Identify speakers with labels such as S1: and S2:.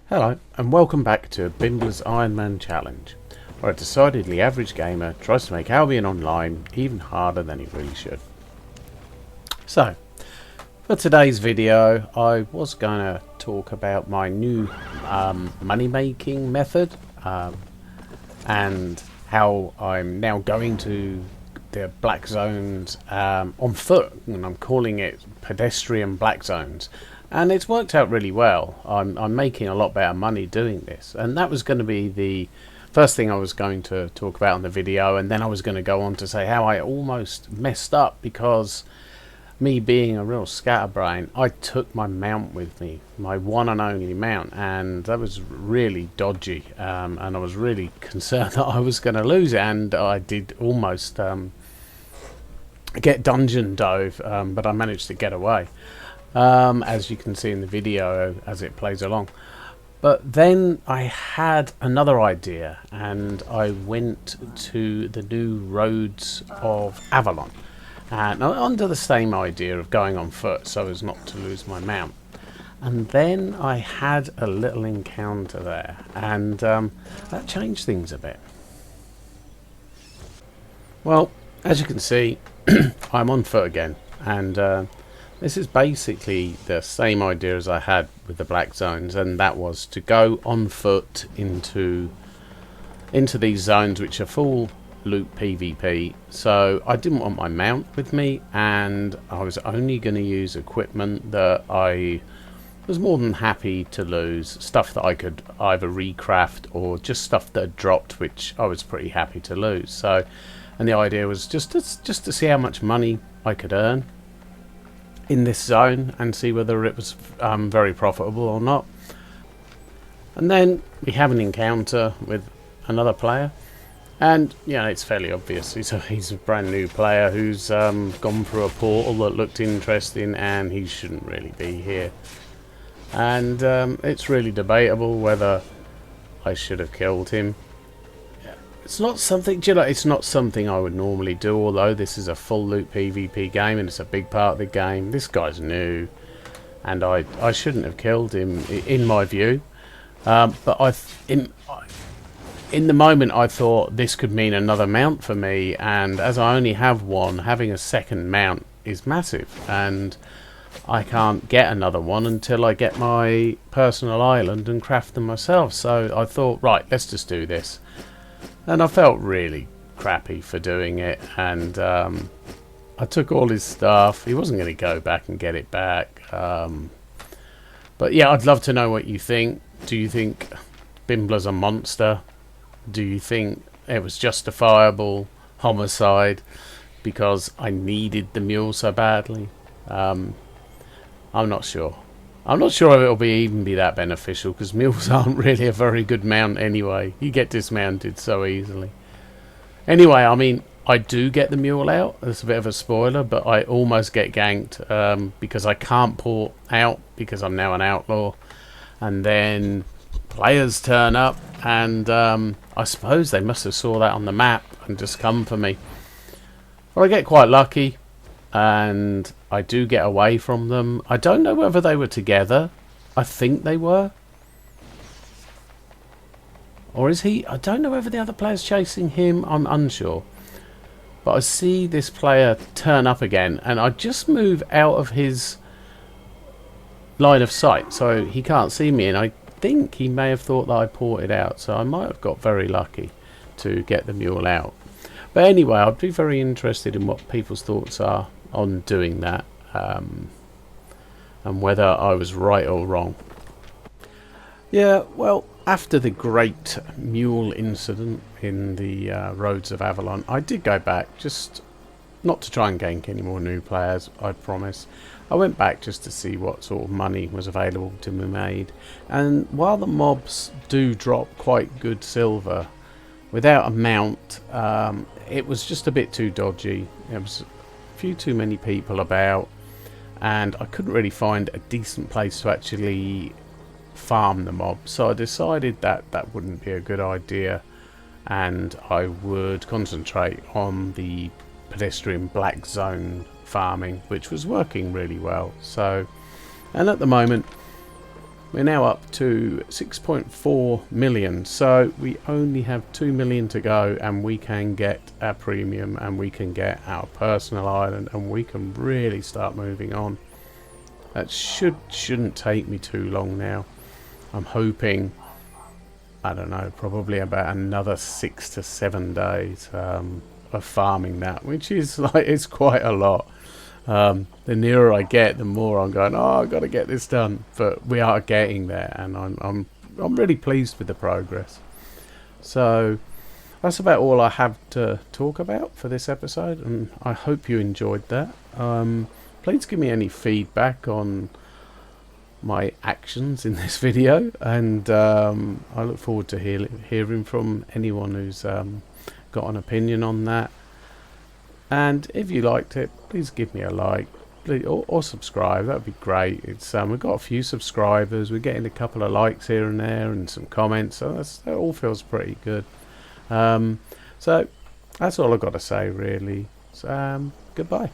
S1: Hello and welcome back to Bimbler's Ironman challenge, where a decidedly average gamer tries to make Albion online even harder than he really should. So, for today's video I was going to talk about my new money making method and how I'm now going to the black zones on foot, and I'm calling it pedestrian black zones. And it's worked out really well. I'm making a lot better money doing this, and that was going to be the first thing I was going to talk about in the video, and then I was going to go on to say how I almost messed up because me being a real scatterbrain, I took my mount with me, my one and only mount, and that was really dodgy, and I was really concerned that I was going to lose it, and I did almost get dungeon dove, but I managed to get away. As you can see in the video as it plays along. But then I had another idea, and I went to the new roads of Avalon, and under the same idea of going on foot so as not to lose my mount. And then I had a little encounter there, and that changed things a bit. Well, as you can see, I'm on foot again, and this is basically the same idea as I had with the black zones, and that was to go on foot into these zones which are full loot PvP. So I didn't want my mount with me, and I was only going to use equipment that I was more than happy to lose, stuff that I could either recraft or just stuff that had dropped, which I was pretty happy to lose. So, and the idea was just to see how much money I could earn in this zone and see whether it was very profitable or not. And then we have an encounter with another player, and it's fairly obvious he's a brand new player who's gone through a portal that looked interesting, and he shouldn't really be here. And it's really debatable whether I should have killed him. It's not something, it's not something I would normally do, although this is a full loot PvP game and it's a big part of the game. This guy's new, and I shouldn't have killed him, in my view. But in the moment I thought this could mean another mount for me, and as I only have one, having a second mount is massive, and I can't get another one until I get my personal island and craft them myself. So I thought, right, let's just do this. And I felt really crappy for doing it, and I took all his stuff. He wasn't going to go back and get it back. But yeah, I'd love to know what you think. Do you think Bimbler's a monster? Do you think it was justifiable homicide because I needed the mule so badly? I'm not sure. I'm not sure if it'll even be that beneficial, because mules aren't really a very good mount anyway. You get dismounted so easily. Anyway, I mean, I do get the mule out. That's a bit of a spoiler, but I almost get ganked because I can't port out because I'm now an outlaw. And then players turn up, and I suppose they must have saw that on the map and just come for me. Well, I get quite lucky, and I do get away from them. I don't know whether they were together. I think they were. Or is he? I don't know whether the other player's chasing him. I'm unsure. But I see this player turn up again, and I just move out of his line of sight so he can't see me, and I think he may have thought that I ported out, so I might have got very lucky to get the mule out. But anyway, I'd be very interested in what people's thoughts are on doing that, and whether I was right or wrong. Yeah, well, after the great mule incident in the roads of Avalon, I did go back, just not to try and gank any more new players, I promise. I went back just to see what sort of money was available to be made, and while the mobs do drop quite good silver, without a mount, it was just a bit too dodgy. There was a few too many people about, and I couldn't really find a decent place to actually farm the mob. So I decided that that wouldn't be a good idea, and I would concentrate on the pedestrian black zone farming, which was working really well. So, and at the moment We're now up to 6.4 million, so we only have 2 million to go, and we can get our premium, and we can get our personal island, and we can really start moving on. That shouldn't take me too long now. I'm hoping, I don't know, probably about another 6 to 7 days of farming that, which is like, it's quite a lot. The nearer I get, the more I'm going, oh, I've got to get this done. But we are getting there, and I'm really pleased with the progress. So that's about all I have to talk about for this episode, and I hope you enjoyed that. Please give me any feedback on my actions in this video, and I look forward to hearing from anyone who's got an opinion on that. And if you liked it, please give me a like, or subscribe. That would be great. It's we've got a few subscribers. We're getting a couple of likes here and there, and some comments. So that all feels pretty good. So that's all I've got to say, really. So goodbye.